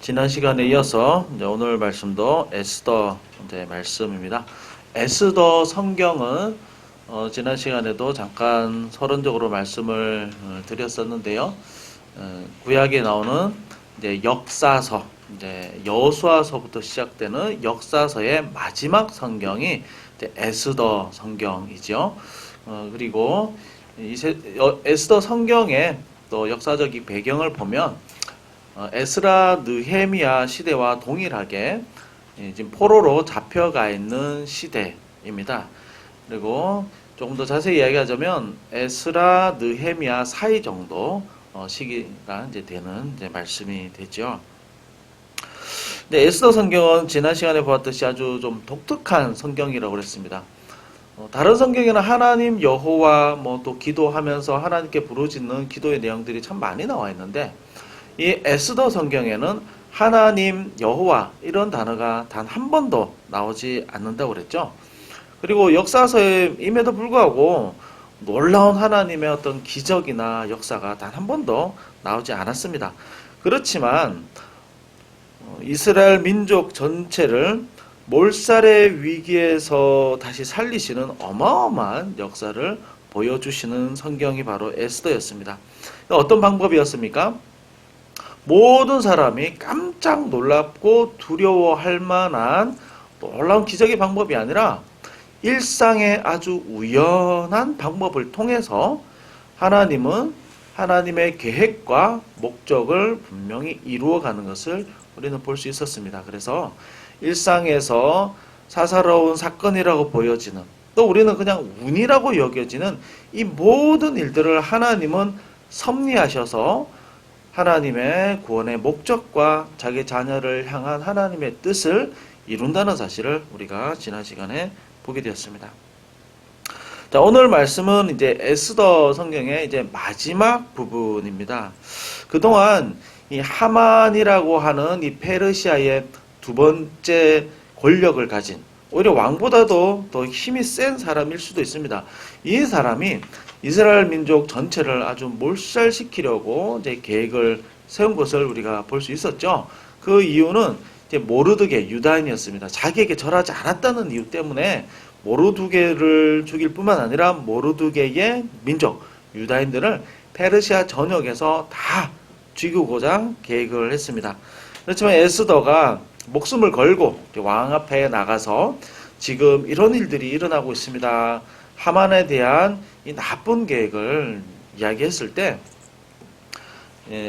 지난 시간에 이어서 이제 오늘 말씀도 에스더 이제 말씀입니다. 에스더 성경은 지난 시간에도 잠깐 서론적으로 말씀을 드렸었는데요. 구약에 나오는 이제 역사서, 이제 여호수아서부터 시작되는 역사서의 마지막 성경이 이제 에스더 성경이죠. 그리고 에스더 성경의 또 역사적인 배경을 보면 에스라 느헤미야 시대와 동일하게 지금 포로로 잡혀가 있는 시대입니다. 그리고 조금 더 자세히 이야기하자면 에스라 느헤미야 사이 정도 시기가 이제 되는 이제 말씀이 되죠. 근데 에스더 성경은 지난 시간에 보았듯이 아주 좀 독특한 성경이라고 그랬습니다. 다른 성경에는 하나님 여호와 또 기도하면서 하나님께 부르짖는 기도의 내용들이 참 많이 나와 있는데 이 에스더 성경에는 하나님 여호와 이런 단어가 단 한 번도 나오지 않는다고 그랬죠. 그리고 역사서임에도 불구하고 놀라운 하나님의 어떤 기적이나 역사가 단 한 번도 나오지 않았습니다. 그렇지만 이스라엘 민족 전체를 몰살의 위기에서 다시 살리시는 어마어마한 역사를 보여주시는 성경이 바로 에스더였습니다. 어떤 방법이었습니까? 모든 사람이 깜짝 놀랍고 두려워할 만한 놀라운 기적의 방법이 아니라 일상의 아주 우연한 방법을 통해서 하나님은 하나님의 계획과 목적을 분명히 이루어가는 것을 우리는 볼 수 있었습니다. 그래서 일상에서 사사로운 사건이라고 보여지는, 또 우리는 그냥 운이라고 여겨지는 이 모든 일들을 하나님은 섭리하셔서 하나님의 구원의 목적과 자기 자녀를 향한 하나님의 뜻을 이룬다는 사실을 우리가 지난 시간에 보게 되었습니다. 자, 오늘 말씀은 이제 에스더 성경의 이제 마지막 부분입니다. 그동안 이 하만이라고 하는 이 페르시아의 두 번째 권력을 가진, 오히려 왕보다도 더 힘이 센 사람일 수도 있습니다. 이 사람이 이스라엘 민족 전체를 아주 몰살시키려고 이제 계획을 세운 것을 우리가 볼 수 있었죠. 그 이유는 이제 모르드게 유다인이었습니다. 자기에게 절하지 않았다는 이유 때문에 모르드게를 죽일 뿐만 아니라 모르드게의 민족 유다인들을 페르시아 전역에서 다 죽이고자 계획을 했습니다. 그렇지만 에스더가 목숨을 걸고 왕 앞에 나가서 지금 이런 일들이 일어나고 있습니다. 하만에 대한 이 나쁜 계획을 이야기했을 때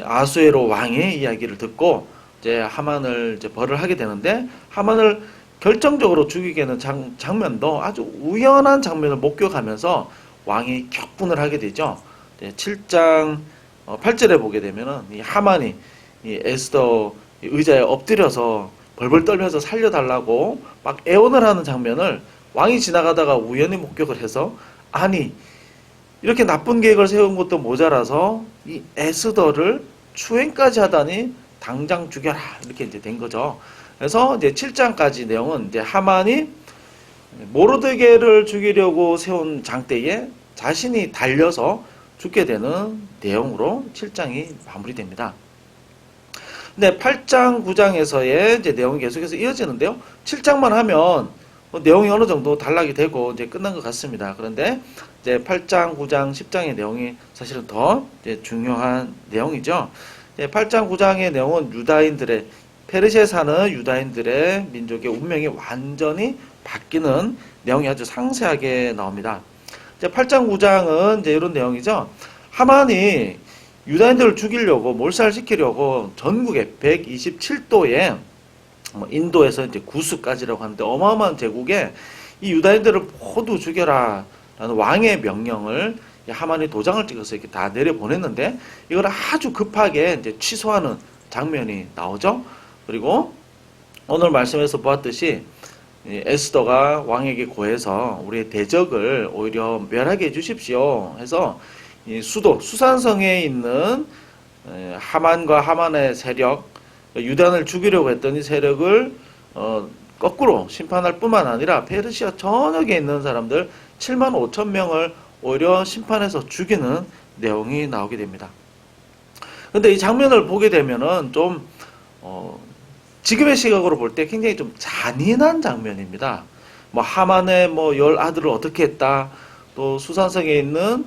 아수에로 왕의 이야기를 듣고 이제 하만을 이제 벌을 하게 되는데, 하만을 결정적으로 죽이게 되는 장면도 아주 우연한 장면을 목격하면서 왕이 격분을 하게 되죠. 7장 8절에 보게 되면은 이 하만이 이 에스더 의자에 엎드려서 벌벌 떨면서 살려달라고 막 애원을 하는 장면을 왕이 지나가다가 우연히 목격을 해서, 아니 이렇게 나쁜 계획을 세운 것도 모자라서 이 에스더를 추행까지 하다니 당장 죽여라, 이렇게 이제 된 거죠. 그래서 이제 7장까지 내용은 이제 하만이 모르드게를 죽이려고 세운 장대에 자신이 달려서 죽게 되는 내용으로 7장이 마무리됩니다. 근데 8장, 9장에서의 이제 내용이 계속해서 이어지는데요. 7장만 하면 내용이 어느 정도 단락이 되고 이제 끝난 것 같습니다. 그런데 이제 8장, 9장, 10장의 내용이 사실은 더 이제 중요한 내용이죠. 이제 8장, 9장의 내용은 유다인들의, 페르시아에 사는 유다인들의 민족의 운명이 완전히 바뀌는 내용이 아주 상세하게 나옵니다. 이제 8장, 9장은 이제 이런 내용이죠. 하만이 유다인들을 죽이려고, 몰살시키려고 전국에 127도의 인도에서 이제 구스까지라고 하는데 어마어마한 제국에 이 유다인들을 모두 죽여라 라는 왕의 명령을 하만이 도장을 찍어서 이렇게 다 내려보냈는데, 이걸 아주 급하게 이제 취소하는 장면이 나오죠. 그리고 오늘 말씀에서 보았듯이 에스더가 왕에게 고해서 우리의 대적을 오히려 멸하게 해주십시오 해서 이 수도 수산성에 있는 하만과 하만의 세력, 유단을 죽이려고 했던 이 세력을 거꾸로 심판할 뿐만 아니라 페르시아 전역에 있는 사람들 7만 5천 명을 오히려 심판해서 죽이는 내용이 나오게 됩니다. 근데 이 장면을 보게 되면은 좀 지금의 시각으로 볼 때 굉장히 좀 잔인한 장면입니다. 뭐 하만의 뭐 10아들을 어떻게 했다. 또 수산성에 있는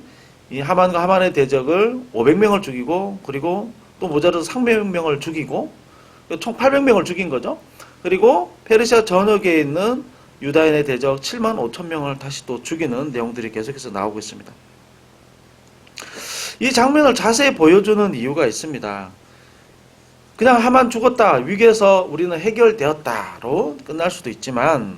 이 하만과 하만의 대적을 500명을 죽이고, 그리고 또 모자라서 300명을 죽이고, 총 800명을 죽인 거죠. 그리고 페르시아 전역에 있는 유다인의 대적 7만 5천 명을 다시 또 죽이는 내용들이 계속해서 나오고 있습니다. 이 장면을 자세히 보여주는 이유가 있습니다. 그냥 하만 죽었다, 위기에서 우리는 해결되었다로 끝날 수도 있지만,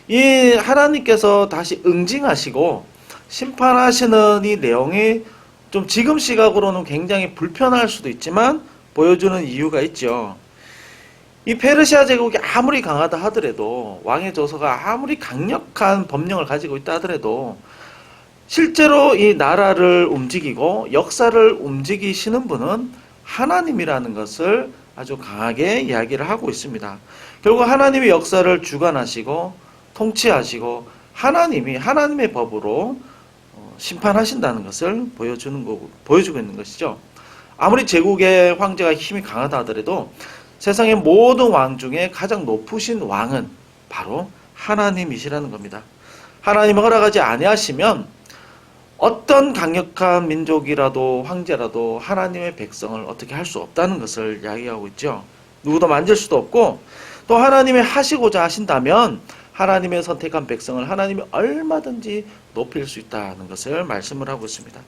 이 하나님께서 다시 응징하시고 심판하시는 이 내용이 좀 지금 시각으로는 굉장히 불편할 수도 있지만 보여주는 이유가 있죠. 이 페르시아 제국이 아무리 강하다 하더라도, 왕의 조서가 아무리 강력한 법령을 가지고 있다 하더라도, 실제로 이 나라를 움직이고 역사를 움직이시는 분은 하나님이라는 것을 아주 강하게 이야기를 하고 있습니다. 결국 하나님이 역사를 주관하시고 통치하시고 하나님이 하나님의 법으로 심판하신다는 것을 보여주고 있는 것이죠. 아무리 제국의 황제가 힘이 강하다 하더라도 세상의 모든 왕 중에 가장 높으신 왕은 바로 하나님이시라는 겁니다. 하나님이 허락하지 아니하시면 어떤 강력한 민족이라도 황제라도 하나님의 백성을 어떻게 할 수 없다는 것을 이야기하고 있죠. 누구도 만질 수도 없고, 또 하나님이 하시고자 하신다면 하나님의 선택한 백성을 하나님이 얼마든지 높일 수 있다는 것을 말씀을 하고 있습니다.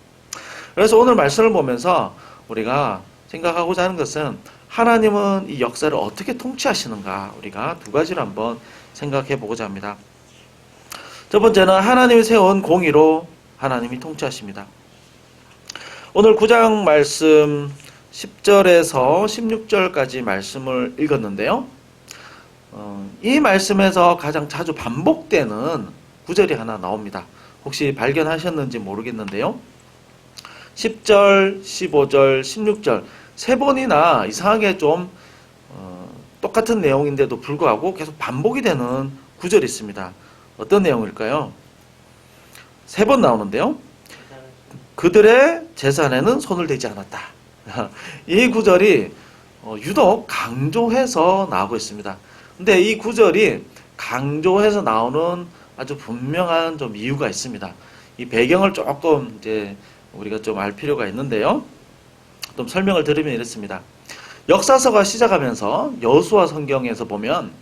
그래서 오늘 말씀을 보면서 우리가 생각하고자 하는 것은, 하나님은 이 역사를 어떻게 통치하시는가, 우리가 두 가지를 한번 생각해 보고자 합니다. 첫 번째는 하나님이 세운 공의로 하나님이 통치하십니다. 오늘 9장 말씀 10절에서 16절까지 말씀을 읽었는데요. 이 말씀에서 가장 자주 반복되는 구절이 하나 나옵니다. 혹시 발견하셨는지 모르겠는데요. 10절, 15절, 16절 세 번이나 이상하게 좀 똑같은 내용인데도 불구하고 계속 반복이 되는 구절이 있습니다. 어떤 내용일까요? 세 번 나오는데요. 그들의 재산에는 손을 대지 않았다. 이 구절이 유독 강조해서 나오고 있습니다. 근데 이 구절이 강조해서 나오는 아주 분명한 좀 이유가 있습니다. 이 배경을 조금 이제 우리가 좀 알 필요가 있는데요. 좀 설명을 드리면 이렇습니다. 역사서가 시작하면서 여호수아 성경에서 보면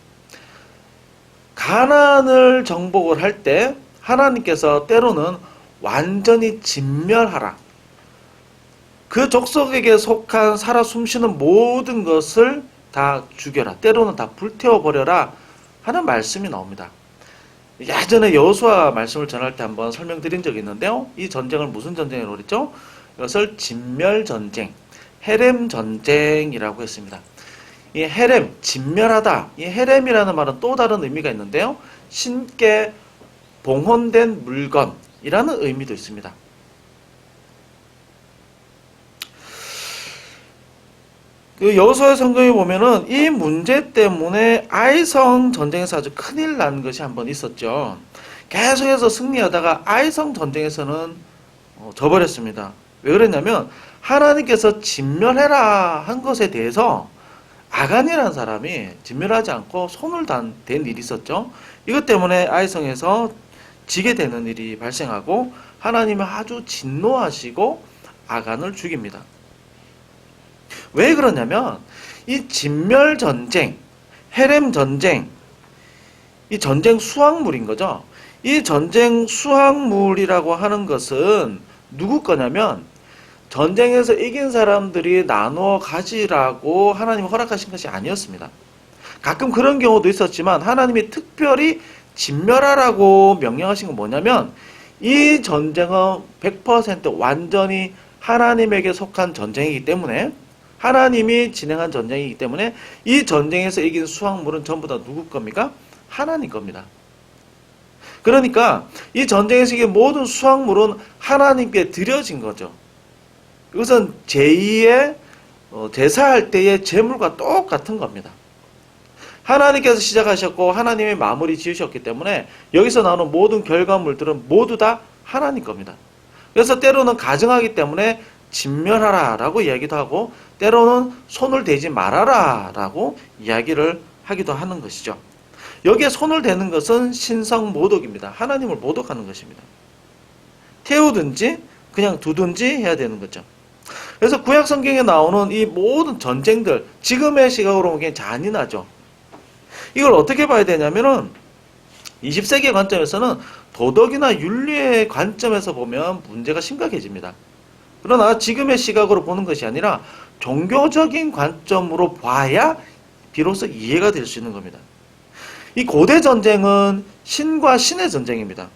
가나안을 정복을 할 때 하나님께서 때로는 완전히 진멸하라. 그 족속에게 속한 살아 숨쉬는 모든 것을 다 죽여라. 때로는 다 불태워버려라 하는 말씀이 나옵니다. 예전에 여호수아 말씀을 전할 때 한번 설명드린 적이 있는데요. 이 전쟁을 무슨 전쟁이라고 그랬죠? 이것을 진멸전쟁, 헤렘전쟁이라고 했습니다. 이 헤렘, 진멸하다. 이 헤렘이라는 말은 또 다른 의미가 있는데요. 신께 봉헌된 물건이라는 의미도 있습니다. 그 여호수아 성경에 보면은 이 문제 때문에 아이성 전쟁에서 아주 큰일 난 것이 한번 있었죠. 계속해서 승리하다가 아이성 전쟁에서는 져버렸습니다. 왜 그랬냐면 하나님께서 진멸해라 한 것에 대해서 아간이라는 사람이 진멸하지 않고 손을 댄 일이 있었죠. 이것 때문에 아이성에서 지게 되는 일이 발생하고 하나님이 아주 진노하시고 아간을 죽입니다. 왜 그러냐면 이 진멸전쟁, 헤렘전쟁, 이 전쟁 수확물인 거죠. 이 전쟁 수확물이라고 하는 것은 누구 거냐면 전쟁에서 이긴 사람들이 나누어 가지라고 하나님이 허락하신 것이 아니었습니다. 가끔 그런 경우도 있었지만 하나님이 특별히 진멸하라고 명령하신 건 뭐냐면 이 전쟁은 100% 완전히 하나님에게 속한 전쟁이기 때문에, 하나님이 진행한 전쟁이기 때문에 이 전쟁에서 이긴 수확물은 전부 다 누구 겁니까? 하나님 겁니다. 그러니까 이 전쟁에서 이긴 모든 수확물은 하나님께 드려진 거죠. 이것은 제2의 제사할 때의 제물과 똑같은 겁니다. 하나님께서 시작하셨고 하나님의 마무리 지으셨기 때문에 여기서 나오는 모든 결과물들은 모두 다 하나님 겁니다. 그래서 때로는 가증하기 때문에 진멸하라 라고 이야기도 하고 때로는 손을 대지 말아라 라고 이야기를 하기도 하는 것이죠. 여기에 손을 대는 것은 신성 모독입니다. 하나님을 모독하는 것입니다. 태우든지 그냥 두든지 해야 되는 거죠. 그래서 구약 성경에 나오는 이 모든 전쟁들, 지금의 시각으로 보기엔 잔인하죠. 이걸 어떻게 봐야 되냐면은 20세기의 관점에서는 도덕이나 윤리의 관점에서 보면 문제가 심각해집니다. 그러나 지금의 시각으로 보는 것이 아니라 종교적인 관점으로 봐야 비로소 이해가 될 수 있는 겁니다. 이 고대 전쟁은 신과 신의 전쟁입니다.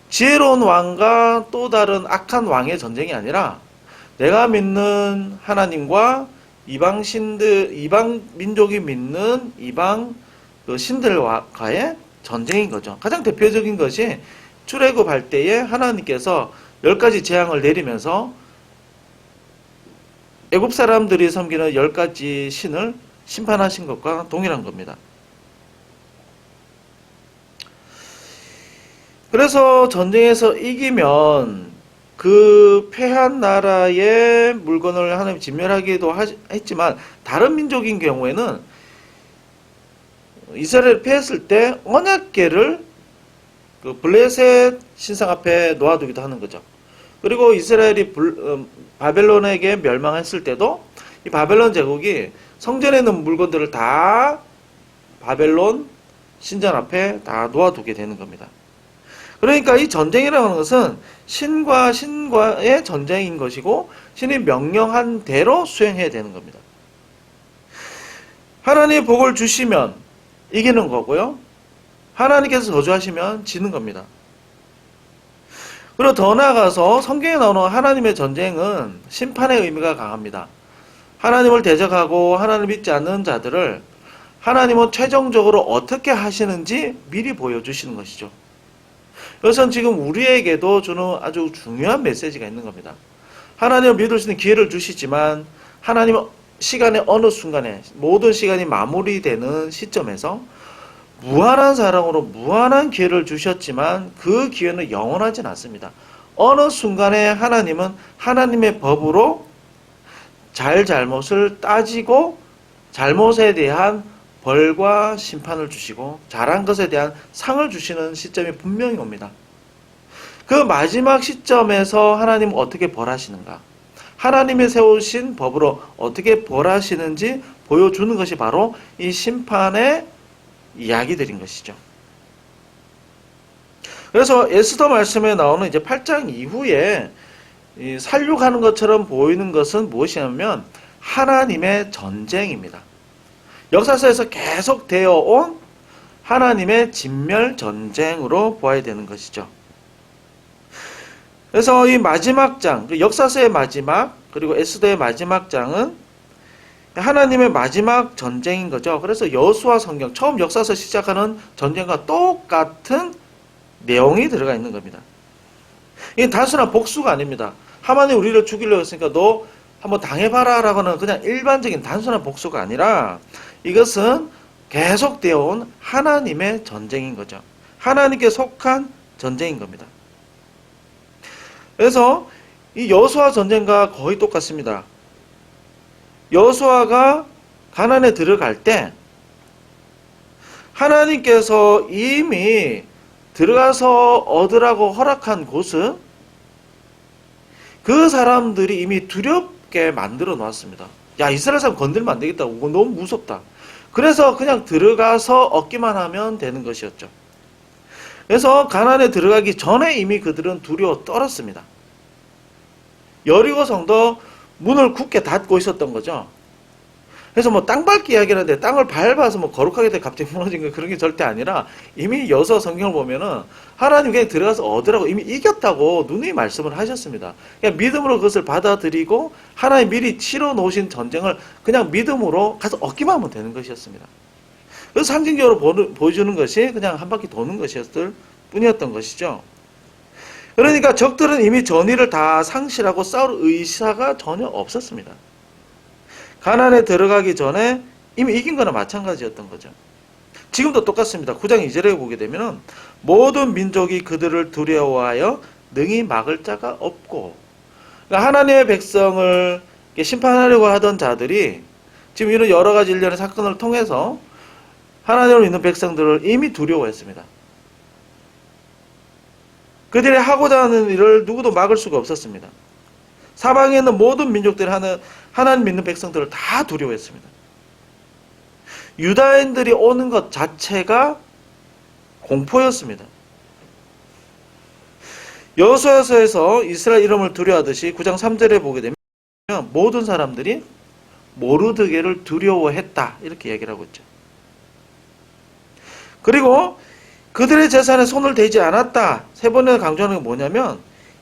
지혜로운 왕과 또 다른 악한 왕의 전쟁이 아니라 내가 믿는 하나님과 이방 민족이 믿는 이방 신들과의 전쟁인 거죠. 가장 대표적인 것이 출애굽할 때에 하나님께서 10가지 재앙을 내리면서 애굽 사람들이 섬기는 10가지 신을 심판하신 것과 동일한 겁니다. 그래서 전쟁에서 이기면 그 패한 나라의 물건을 하나님이 진멸하기도 했지만 다른 민족인 경우에는 이스라엘을 패했을 때 언약궤를 그 블레셋 신상 앞에 놓아두기도 하는 거죠. 그리고 이스라엘이 바벨론에게 멸망했을 때도 이 바벨론 제국이 성전에 있는 물건들을 다 바벨론 신전 앞에 다 놓아두게 되는 겁니다. 그러니까 이 전쟁이라는 것은 신과 신과의 전쟁인 것이고 신이 명령한 대로 수행해야 되는 겁니다. 하나님의 복을 주시면 이기는 거고요. 하나님께서 저주하시면 지는 겁니다. 그리고 더 나아가서 성경에 나오는 하나님의 전쟁은 심판의 의미가 강합니다. 하나님을 대적하고 하나님을 믿지 않는 자들을 하나님은 최종적으로 어떻게 하시는지 미리 보여주시는 것이죠. 이것은 지금 우리에게도 주는 아주 중요한 메시지가 있는 겁니다. 하나님을 믿을 수 있는 기회를 주시지만 하나님은 시간의 어느 순간에 모든 시간이 마무리되는 시점에서 무한한 사랑으로 무한한 기회를 주셨지만 그 기회는 영원하진 않습니다. 어느 순간에 하나님은 하나님의 법으로 잘못을 따지고 잘못에 대한 벌과 심판을 주시고 잘한 것에 대한 상을 주시는 시점이 분명히 옵니다. 그 마지막 시점에서 하나님은 어떻게 벌하시는가? 하나님이 세우신 법으로 어떻게 벌하시는지 보여주는 것이 바로 이 심판의 이야기들인 것이죠. 그래서 에스더 말씀에 나오는 이제 8장 이후에 이 살육하는 것처럼 보이는 것은 무엇이냐면 하나님의 전쟁입니다. 역사서에서 계속 되어 온 하나님의 진멸 전쟁으로 보아야 되는 것이죠. 그래서 이 마지막 장, 역사서의 마지막, 그리고 에스더의 마지막 장은 하나님의 마지막 전쟁인 거죠. 그래서 여호수아 성경, 처음 역사서 시작하는 전쟁과 똑같은 내용이 들어가 있는 겁니다. 이게 단순한 복수가 아닙니다. 하만이 우리를 죽이려고 했으니까 너 한번 당해봐라 라고는 그냥 일반적인 단순한 복수가 아니라 이것은 계속되어 온 하나님의 전쟁인 거죠. 하나님께 속한 전쟁인 겁니다. 그래서 이 여호수아 전쟁과 거의 똑같습니다. 여호수아가 가나안에 들어갈 때 하나님께서 이미 들어가서 얻으라고 허락한 곳은 그 사람들이 이미 두렵게 만들어 놓았습니다. 야, 이스라엘 사람 건들면 안 되겠다. 이거 너무 무섭다. 그래서 그냥 들어가서 얻기만 하면 되는 것이었죠. 그래서 가나안에 들어가기 전에 이미 그들은 두려워 떨었습니다. 여리고 성도 문을 굳게 닫고 있었던 거죠. 그래서 뭐 땅 밟기 이야기를 하는데 땅을 밟아서 뭐 거룩하게 돼 갑자기 무너진 거 그런 게 절대 아니라 이미 여호수아 성경을 보면은 하나님 그냥 들어가서 얻으라고 이미 이겼다고 누누이 말씀을 하셨습니다. 그냥 믿음으로 그것을 받아들이고 하나님 미리 치러 놓으신 전쟁을 그냥 믿음으로 가서 얻기만 하면 되는 것이었습니다. 그래서 상징적으로 보여주는 것이 그냥 한 바퀴 도는 것이었을 뿐이었던 것이죠. 그러니까 적들은 이미 전의를 다 상실하고 싸울 의사가 전혀 없었습니다. 가나안에 들어가기 전에 이미 이긴 거나 마찬가지였던 거죠. 지금도 똑같습니다. 9장 2절에 보게 되면 모든 민족이 그들을 두려워하여 능히 막을 자가 없고 그러니까 하나님의 백성을 심판하려고 하던 자들이 지금 이런 여러 가지 일련의 사건을 통해서 하나님을 믿는 백성들을 이미 두려워했습니다. 그들이 하고자 하는 일을 누구도 막을 수가 없었습니다. 사방에 있는 모든 민족들이 하나님 믿는 백성들을 다 두려워했습니다. 유다인들이 오는 것 자체가 공포였습니다. 여호수아서에서 이스라엘 이름을 두려워하듯이 9장 3절에 보게 되면 모든 사람들이 모르드게를 두려워했다 이렇게 얘기를 하고 있죠. 그리고 그들의 재산에 손을 대지 않았다. 세 번이나 강조하는 게 뭐냐면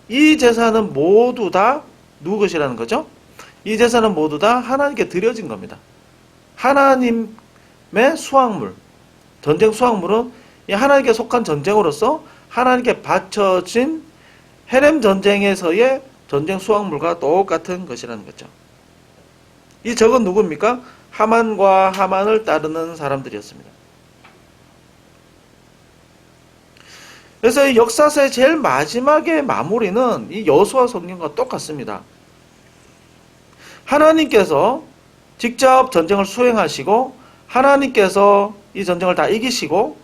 이 재산은 모두 다 누구 것이라는 거죠? 이 재산은 모두 다 하나님께 드려진 겁니다. 하나님의 수확물, 전쟁 수확물은 하나님께 속한 전쟁으로서 하나님께 바쳐진 헤렘 전쟁에서의 전쟁 수확물과 똑같은 것이라는 거죠. 이 적은 누구입니까? 하만과 하만을 따르는 사람들이었습니다. 그래서 이 역사서의 제일 마지막의 마무리는 이 여호수아 성경과 똑같습니다. 하나님께서 직접 전쟁을 수행하시고 하나님께서 이 전쟁을 다 이기시고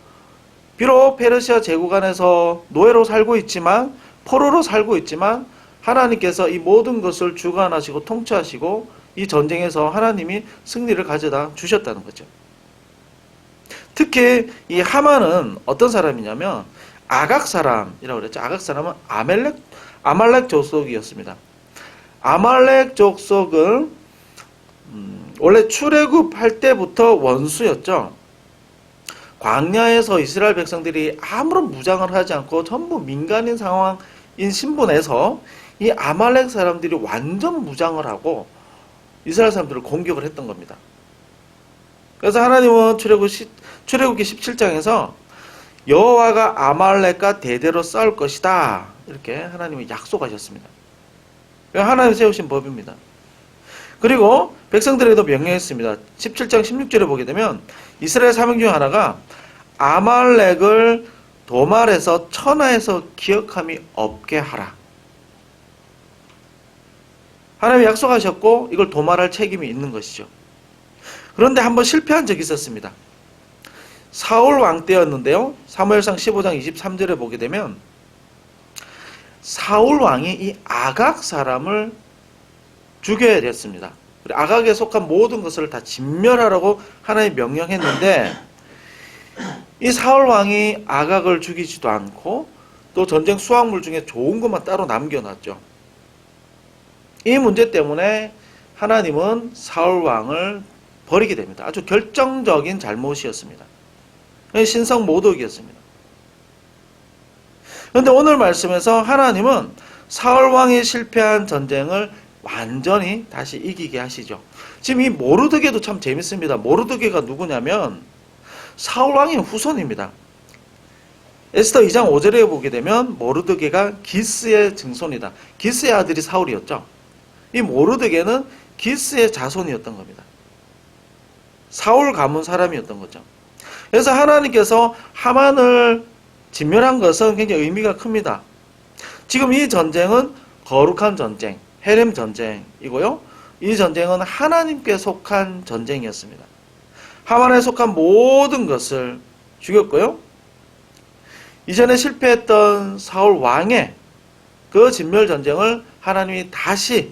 비록 페르시아 제국 안에서 노예로 살고 있지만 포로로 살고 있지만 하나님께서 이 모든 것을 주관하시고 통치하시고 이 전쟁에서 하나님이 승리를 가져다 주셨다는 거죠. 특히 이 하만은 어떤 사람이냐면 아각 사람이라고 그랬죠. 아각 사람은 아말렉 족속이었습니다. 아말렉 족속은 원래 출애굽할 때부터 원수였죠. 광야에서 이스라엘 백성들이 아무런 무장을 하지 않고 전부 민간인 상황인 신분에서 이 아말렉 사람들이 완전 무장을 하고 이스라엘 사람들을 공격을 했던 겁니다. 그래서 하나님은 출애굽기 17장에서 여호와가 아말렉과 대대로 싸울 것이다 이렇게 하나님이 약속하셨습니다. 하나님 세우신 법입니다. 그리고 백성들에게도 명령했습니다. 17장 16절에 보게 되면 이스라엘 사명 중 하나가 아말렉을 도말에서 천하에서 기억함이 없게 하라. 하나님이 약속하셨고 이걸 도말할 책임이 있는 것이죠. 그런데 한번 실패한 적이 있었습니다. 사울 왕 때였는데요. 사무엘상 15장 23절에 보게 되면 사울 왕이 이 아각 사람을 죽여야 됐습니다. 아각에 속한 모든 것을 다 진멸하라고 하나님이 명령했는데 이 사울 왕이 아각을 죽이지도 않고 또 전쟁 수확물 중에 좋은 것만 따로 남겨놨죠. 이 문제 때문에 하나님은 사울 왕을 버리게 됩니다. 아주 결정적인 잘못이었습니다. 신성 모독이었습니다. 그런데 오늘 말씀에서 하나님은 사울 왕이 실패한 전쟁을 완전히 다시 이기게 하시죠. 지금 이 모르드게도 참 재밌습니다. 모르드게가 누구냐면 사울 왕의 후손입니다. 에스더 2장 5절에 보게 되면 모르드게가 기스의 증손이다. 기스의 아들이 사울이었죠. 이 모르드게는 기스의 자손이었던 겁니다. 사울 가문 사람이었던 거죠. 그래서 하나님께서 하만을 진멸한 것은 굉장히 의미가 큽니다. 지금 이 전쟁은 거룩한 전쟁, 헤렘 전쟁이고요. 이 전쟁은 하나님께 속한 전쟁이었습니다. 하만에 속한 모든 것을 죽였고요. 이전에 실패했던 사울 왕의 그 진멸 전쟁을 하나님이 다시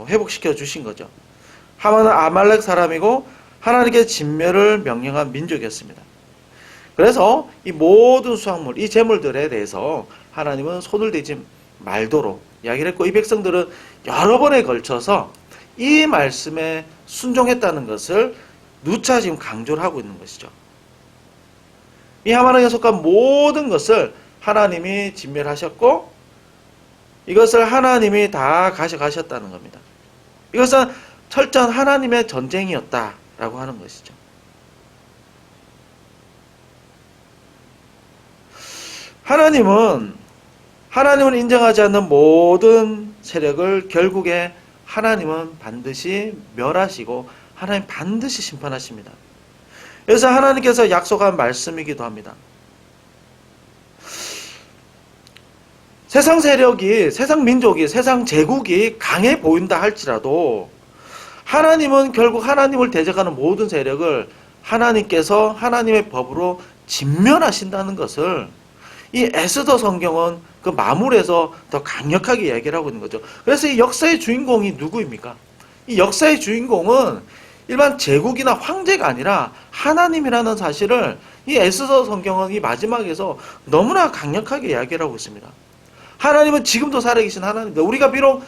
회복시켜 주신 거죠. 하만은 아말렉 사람이고 하나님께 진멸을 명령한 민족이었습니다. 그래서 이 모든 수확물, 이 재물들에 대해서 하나님은 손을 대지 말도록 이야기를 했고 이 백성들은 여러 번에 걸쳐서 이 말씀에 순종했다는 것을 누차 지금 강조를 하고 있는 것이죠. 이 하만에게 속한 모든 것을 하나님이 진멸하셨고 이것을 하나님이 다 가져가셨다는 겁니다. 이것은 철저한 하나님의 전쟁이었다라고 하는 것이죠. 하나님은 인정하지 않는 모든 세력을 결국에 하나님은 반드시 멸하시고 하나님 반드시 심판하십니다. 그래서 하나님께서 약속한 말씀이기도 합니다. 세상 세력이, 세상 민족이, 세상 제국이 강해 보인다 할지라도 하나님은 결국 하나님을 대적하는 모든 세력을 하나님께서 하나님의 법으로 진멸하신다는 것을 이 에스더 성경은 그 마무리에서 더 강력하게 이야기를 하고 있는 거죠. 그래서 이 역사의 주인공이 누구입니까? 이 역사의 주인공은 일반 제국이나 황제가 아니라 하나님이라는 사실을 이 에스더 성경은 이 마지막에서 너무나 강력하게 이야기를 하고 있습니다. 하나님은 지금도 살아계신 하나님입니다. 우리가 비록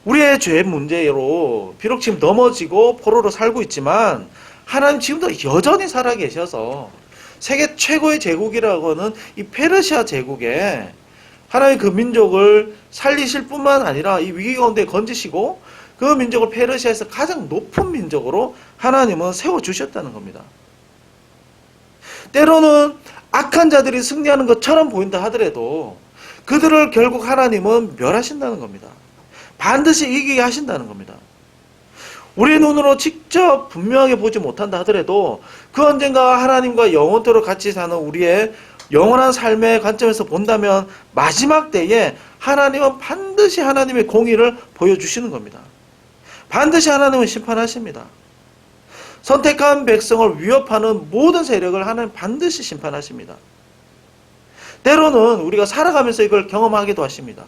우리의 죄 문제로 비록 지금 넘어지고 포로로 살고 있지만 하나님 지금도 여전히 살아계셔서 세계 최고의 제국이라고 하는 이 페르시아 제국에 하나님 그 민족을 살리실 뿐만 아니라 이 위기 가운데 건지시고 그 민족을 페르시아에서 가장 높은 민족으로 하나님은 세워주셨다는 겁니다. 때로는 악한 자들이 승리하는 것처럼 보인다 하더라도 그들을 결국 하나님은 멸하신다는 겁니다. 반드시 이기게 하신다는 겁니다. 우리 눈으로 직접 분명하게 보지 못한다 하더라도 그 언젠가 하나님과 영원토록 같이 사는 우리의 영원한 삶의 관점에서 본다면 마지막 때에 하나님은 반드시 하나님의 공의를 보여주시는 겁니다. 반드시 하나님은 심판하십니다. 선택한 백성을 위협하는 모든 세력을 하나님 반드시 심판하십니다. 때로는 우리가 살아가면서 이걸 경험하기도 하십니다.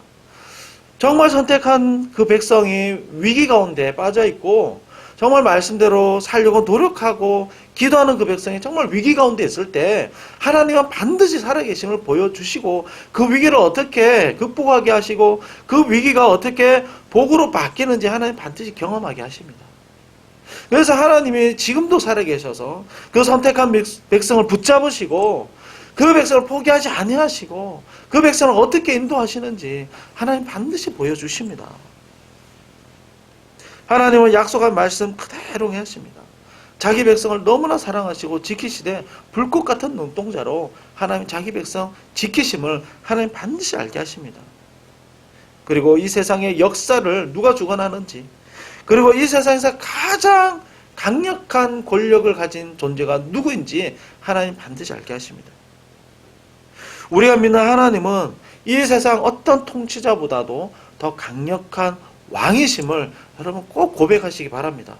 정말 선택한 그 백성이 위기 가운데 빠져 있고 정말 말씀대로 살려고 노력하고 기도하는 그 백성이 정말 위기 가운데 있을 때 하나님은 반드시 살아계심을 보여주시고 그 위기를 어떻게 극복하게 하시고 그 위기가 어떻게 복으로 바뀌는지 하나님 반드시 경험하게 하십니다. 그래서 하나님이 지금도 살아계셔서 그 선택한 백성을 붙잡으시고 그 백성을 포기하지 아니하시고 그 백성을 어떻게 인도하시는지 하나님 반드시 보여주십니다. 하나님은 약속한 말씀 그대로 하십니다. 자기 백성을 너무나 사랑하시고 지키시되 불꽃 같은 눈동자로 하나님 자기 백성 지키심을 하나님 반드시 알게 하십니다. 그리고 이 세상의 역사를 누가 주관하는지 그리고 이 세상에서 가장 강력한 권력을 가진 존재가 누구인지 하나님 반드시 알게 하십니다. 우리가 믿는 하나님은 이 세상 어떤 통치자보다도 더 강력한 왕이심을 여러분 꼭 고백하시기 바랍니다.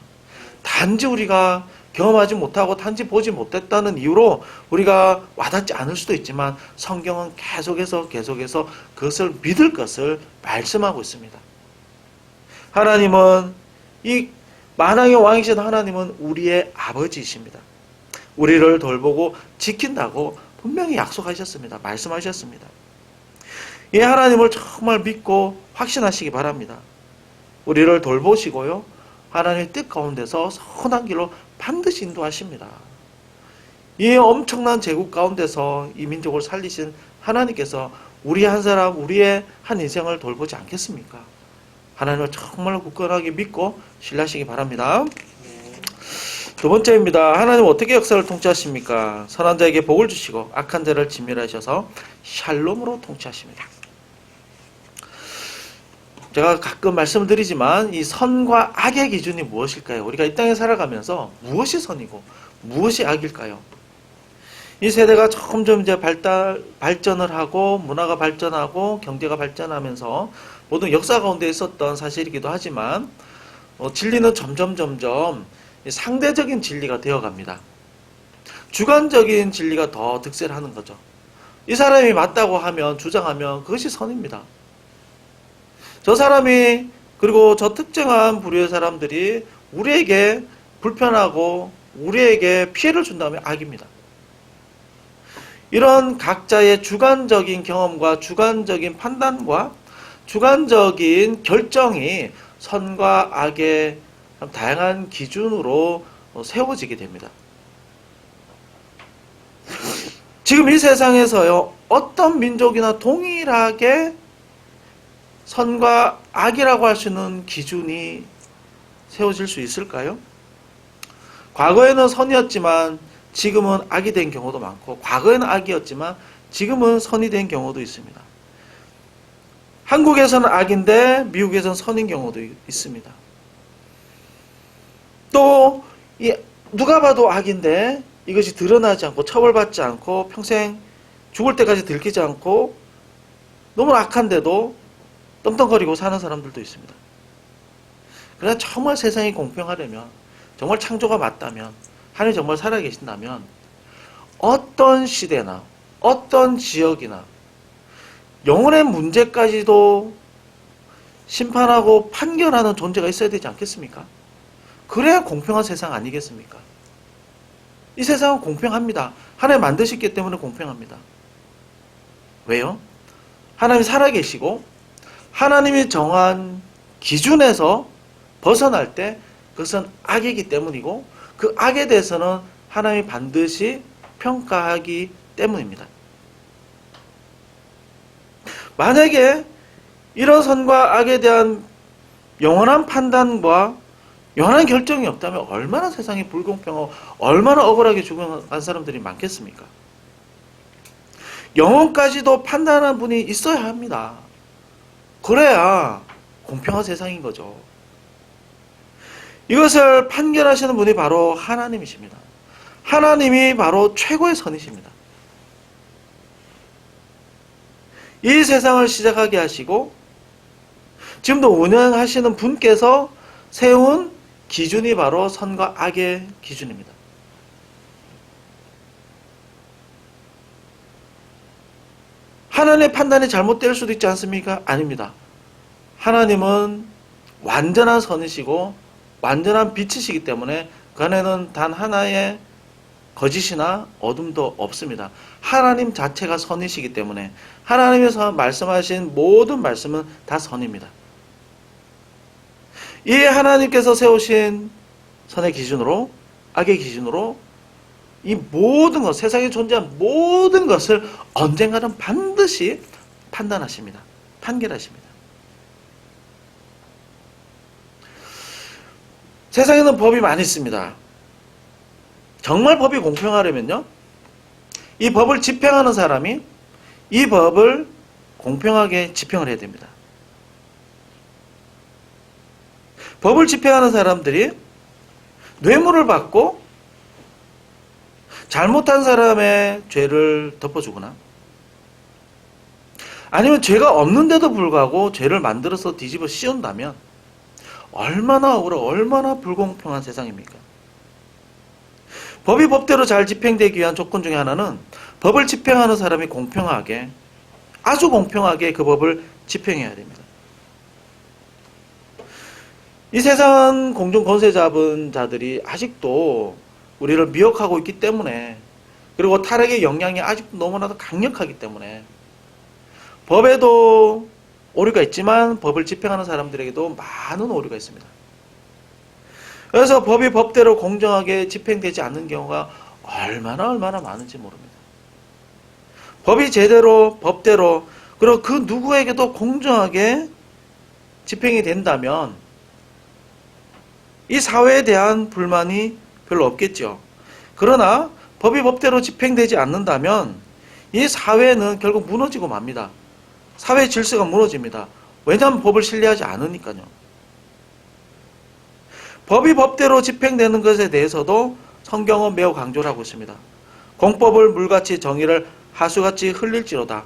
단지 우리가 경험하지 못하고 단지 보지 못했다는 이유로 우리가 와닿지 않을 수도 있지만 성경은 계속해서 그것을 믿을 것을 말씀하고 있습니다. 하나님은 이 만왕의 왕이신 하나님은 우리의 아버지이십니다. 우리를 돌보고 지킨다고 분명히 약속하셨습니다. 말씀하셨습니다. 이 하나님을 정말 믿고 확신하시기 바랍니다. 우리를 돌보시고요. 하나님의 뜻 가운데서 선한 길로 반드시 인도하십니다. 이 엄청난 제국 가운데서 이 민족을 살리신 하나님께서 우리 한 사람, 우리의 한 인생을 돌보지 않겠습니까? 하나님을 정말 굳건하게 믿고 신뢰하시기 바랍니다. 두 번째입니다. 하나님 어떻게 역사를 통치하십니까? 선한 자에게 복을 주시고 악한 자를 진멸하셔서 샬롬으로 통치하십니다. 제가 가끔 말씀을 드리지만 이 선과 악의 기준이 무엇일까요? 우리가 이 땅에 살아가면서 무엇이 선이고 무엇이 악일까요? 이 세대가 점점 이제 발전을 하고 문화가 발전하고 경제가 발전하면서 모든 역사 가운데 있었던 사실이기도 하지만 진리는 점점 상대적인 진리가 되어갑니다. 주관적인 진리가 더 득세를 하는 거죠. 이 사람이 맞다고 하면 주장하면 그것이 선입니다. 저 사람이 그리고 저 특정한 부류의 사람들이 우리에게 불편하고 우리에게 피해를 준다면 악입니다. 이런 각자의 주관적인 경험과 주관적인 판단과 주관적인 결정이 선과 악의 다양한 기준으로 세워지게 됩니다. 지금 이 세상에서요, 어떤 민족이나 동일하게 선과 악이라고 할 수 있는 기준이 세워질 수 있을까요? 과거에는 선이었지만 지금은 악이 된 경우도 많고, 과거에는 악이었지만 지금은 선이 된 경우도 있습니다. 한국에서는 악인데 미국에서는 선인 경우도 있습니다. 또 누가 봐도 악인데 이것이 드러나지 않고 처벌받지 않고 평생 죽을 때까지 들키지 않고 너무 악한데도 떵떵거리고 사는 사람들도 있습니다. 그러나 정말 세상이 공평하려면, 정말 창조가 맞다면, 하나님이 정말 살아계신다면 어떤 시대나 어떤 지역이나 영혼의 문제까지도 심판하고 판결하는 존재가 있어야 되지 않겠습니까? 그래야 공평한 세상 아니겠습니까? 이 세상은 공평합니다. 하나님 만드셨기 때문에 공평합니다. 왜요? 하나님이 살아계시고 하나님이 정한 기준에서 벗어날 때 그것은 악이기 때문이고 그 악에 대해서는 하나님이 반드시 평가하기 때문입니다. 만약에 이런 선과 악에 대한 영원한 판단과 영원한 결정이 없다면 얼마나 세상이 불공평하고 얼마나 억울하게 죽어간 사람들이 많겠습니까? 영혼까지도 판단하는 분이 있어야 합니다. 그래야 공평한 세상인 거죠. 이것을 판결하시는 분이 바로 하나님이십니다. 하나님이 바로 최고의 선이십니다. 이 세상을 시작하게 하시고 지금도 운영하시는 분께서 세운 기준이 바로 선과 악의 기준입니다. 하나님의 판단이 잘못될 수도 있지 않습니까? 아닙니다. 하나님은 완전한 선이시고 완전한 빛이시기 때문에 그 안에는 단 하나의 거짓이나 어둠도 없습니다. 하나님 자체가 선이시기 때문에 하나님께서 말씀하신 모든 말씀은 다 선입니다. 이 하나님께서 세우신 선의 기준으로 악의 기준으로 이 모든 것, 세상에 존재한 모든 것을 언젠가는 반드시 판단하십니다. 판결하십니다. 세상에는 법이 많이 있습니다. 정말 법이 공평하려면요, 이 법을 집행하는 사람이 이 법을 공평하게 집행을 해야 됩니다. 법을 집행하는 사람들이 뇌물을 받고 잘못한 사람의 죄를 덮어주거나 아니면 죄가 없는데도 불구하고 죄를 만들어서 뒤집어 씌운다면 얼마나 억울하고 얼마나 불공평한 세상입니까? 법이 법대로 잘 집행되기 위한 조건 중에 하나는 법을 집행하는 사람이 공평하게, 아주 공평하게 그 법을 집행해야 됩니다. 이 세상 공중 권세 잡은 자들이 아직도 우리를 미혹하고 있기 때문에, 그리고 타락의 영향이 아직도 너무나도 강력하기 때문에 법에도 오류가 있지만 법을 집행하는 사람들에게도 많은 오류가 있습니다. 그래서 법이 법대로 공정하게 집행되지 않는 경우가 얼마나 많은지 모릅니다. 법이 제대로 법대로 그리고 그 누구에게도 공정하게 집행이 된다면 이 사회에 대한 불만이 별로 없겠죠. 그러나 법이 법대로 집행되지 않는다면 이 사회는 결국 무너지고 맙니다. 사회 질서가 무너집니다. 왜냐하면 법을 신뢰하지 않으니까요. 법이 법대로 집행되는 것에 대해서도 성경은 매우 강조를 하고 있습니다. 공법을 물같이 정의를 하수같이 흘릴지로다.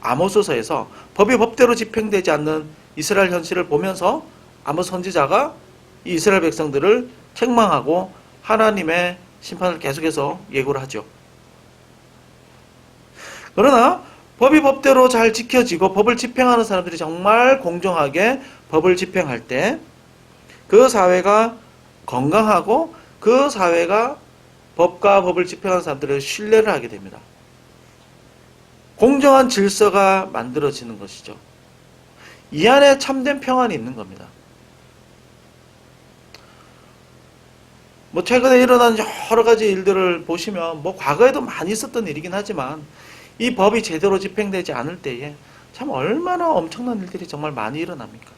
아모스서에서 법이 법대로 집행되지 않는 이스라엘 현실을 보면서 아모스 선지자가 이 이스라엘 백성들을 책망하고 하나님의 심판을 계속해서 예고를 하죠. 그러나 법이 법대로 잘 지켜지고 법을 집행하는 사람들이 정말 공정하게 법을 집행할 때 그 사회가 건강하고 그 사회가 법과 법을 집행하는 사람들을 신뢰를 하게 됩니다. 공정한 질서가 만들어지는 것이죠. 이 안에 참된 평안이 있는 겁니다. 최근에 일어난 여러 가지 일들을 보시면 과거에도 많이 있었던 일이긴 하지만 이 법이 제대로 집행되지 않을 때에 참 얼마나 엄청난 일들이 정말 많이 일어납니까?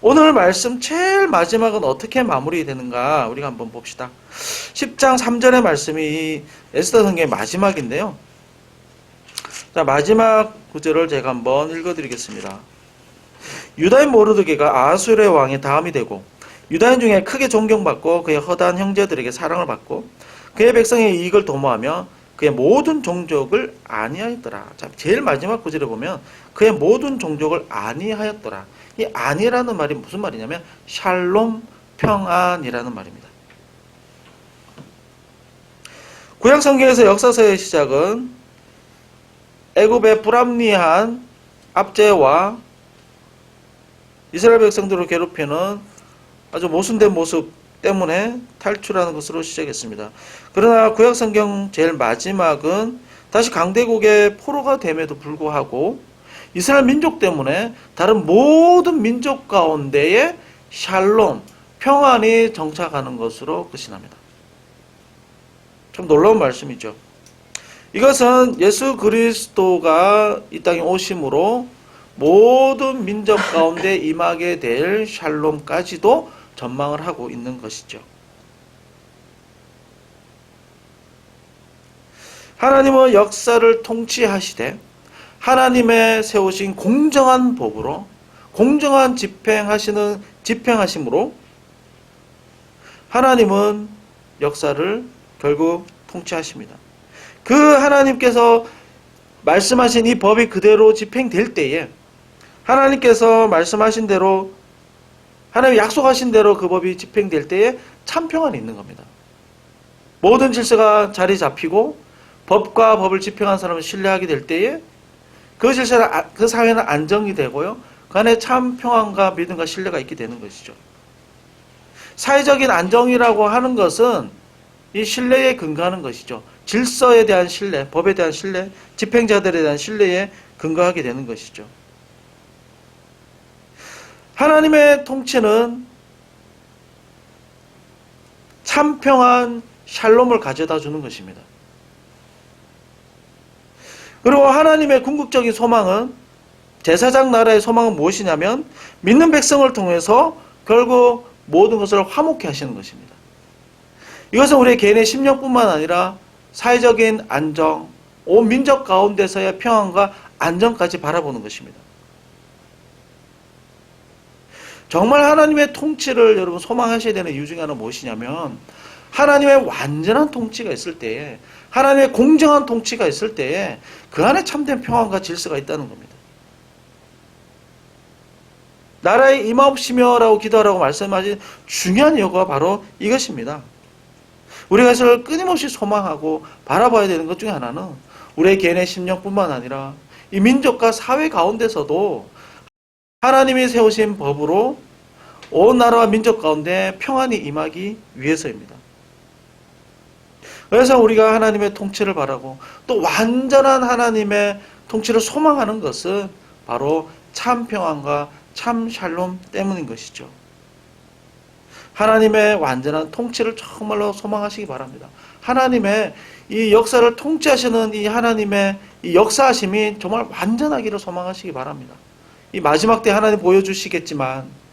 오늘 말씀 제일 마지막은 어떻게 마무리되는가 우리가 한번 봅시다. 10장 3절의 말씀이 이 에스더 성경의 마지막인데요. 자, 마지막 구절을 제가 한번 읽어드리겠습니다. 유다인 모르드게가 아하수르의 왕의 다음이 되고 유다인 중에 크게 존경받고 그의 허다한 형제들에게 사랑을 받고 그의 백성의 이익을 도모하며 그의 그의 모든 종족을 아니하였더라. 자, 제일 마지막 구절에 보면 그의 모든 종족을 아니하였더라. 이 아니라는 말이 무슨 말이냐면 샬롬, 평안이라는 말입니다. 구약 성경에서 역사서의 시작은 애굽의 불합리한 압제와 이스라엘 백성들을 괴롭히는 아주 모순된 모습 때문에 탈출하는 것으로 시작했습니다. 그러나 구약 성경 제일 마지막은 다시 강대국의 포로가 됨에도 불구하고 이스라엘 민족 때문에 다른 모든 민족 가운데에 샬롬, 평안이 정착하는 것으로 끝이 납니다. 참 놀라운 말씀이죠. 이것은 예수 그리스도가 이 땅에 오심으로 모든 민족 가운데 임하게 될 샬롬까지도 전망을 하고 있는 것이죠. 하나님은 역사를 통치하시되 하나님의 세우신 공정한 법으로 공정한 집행하심으로 하나님은 역사를 결국 통치하십니다. 그 하나님께서 말씀하신 이 법이 그대로 집행될 때에 하나님께서 말씀하신 대로 하나님 약속하신 대로 그 법이 집행될 때에 참 평안이 있는 겁니다. 모든 질서가 자리 잡히고 법과 법을 집행한 사람을 신뢰하게 될 때에 그 질서는 그 사회는 안정이 되고요. 그 안에 참 평안과 믿음과 신뢰가 있게 되는 것이죠. 사회적인 안정이라고 하는 것은 이 신뢰에 근거하는 것이죠. 질서에 대한 신뢰, 법에 대한 신뢰, 집행자들에 대한 신뢰에 근거하게 되는 것이죠. 하나님의 통치는 참 평안, 샬롬을 가져다 주는 것입니다. 그리고 하나님의 궁극적인 소망은 제사장 나라의 소망은 무엇이냐면 믿는 백성을 통해서 결국 모든 것을 화목케 하시는 것입니다. 이것은 우리의 개인의 심령뿐만 아니라 사회적인 안정, 온 민족 가운데서의 평안과 안정까지 바라보는 것입니다. 정말 하나님의 통치를 여러분 소망하셔야 되는 이유 중에 하나는 무엇이냐면 하나님의 완전한 통치가 있을 때에 하나님의 공정한 통치가 있을 때에 그 안에 참된 평안과 질서가 있다는 겁니다. 나라에 임하옵시며라고 기도하라고 말씀하신 중요한 이유가 바로 이것입니다. 우리가 이것을 끊임없이 소망하고 바라봐야 되는 것 중에 하나는 우리의 개인의 심령뿐만 아니라 이 민족과 사회 가운데서도 하나님이 세우신 법으로 온 나라와 민족 가운데 평안이 임하기 위해서입니다. 그래서 우리가 하나님의 통치를 바라고 또 완전한 하나님의 통치를 소망하는 것은 바로 참 평안과 참 샬롬 때문인 것이죠. 하나님의 완전한 통치를 정말로 소망하시기 바랍니다. 하나님의 이 역사를 통치하시는 이 하나님의 이 역사하심이 정말 완전하기를 소망하시기 바랍니다. 이 마지막 때 하나님 보여주시겠지만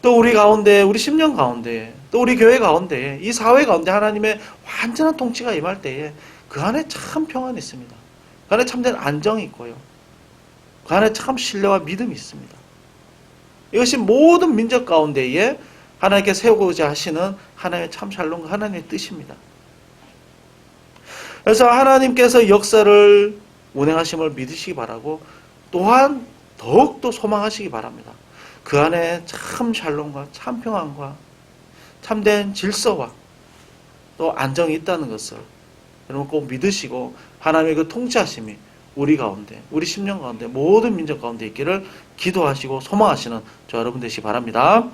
또 우리 가운데, 우리 심령 가운데, 또 우리 교회 가운데, 이 사회 가운데 하나님의 완전한 통치가 임할 때에 그 안에 참 평안이 있습니다. 그 안에 참된 안정이 있고요. 그 안에 참 신뢰와 믿음이 있습니다. 이것이 모든 민족 가운데에 하나님께 세우고자 하시는 하나님의 참 샬롬과 하나님의 뜻입니다. 그래서 하나님께서 역사를 운행하심을 믿으시기 바라고 또한 더욱더 소망하시기 바랍니다. 그 안에 참 샬롬과 참 평안과 참된 질서와 또 안정이 있다는 것을 여러분 꼭 믿으시고 하나님의 그 통치하심이 우리 가운데, 우리 심령 가운데, 모든 민족 가운데 있기를 기도하시고 소망하시는 저 여러분 되시기 바랍니다.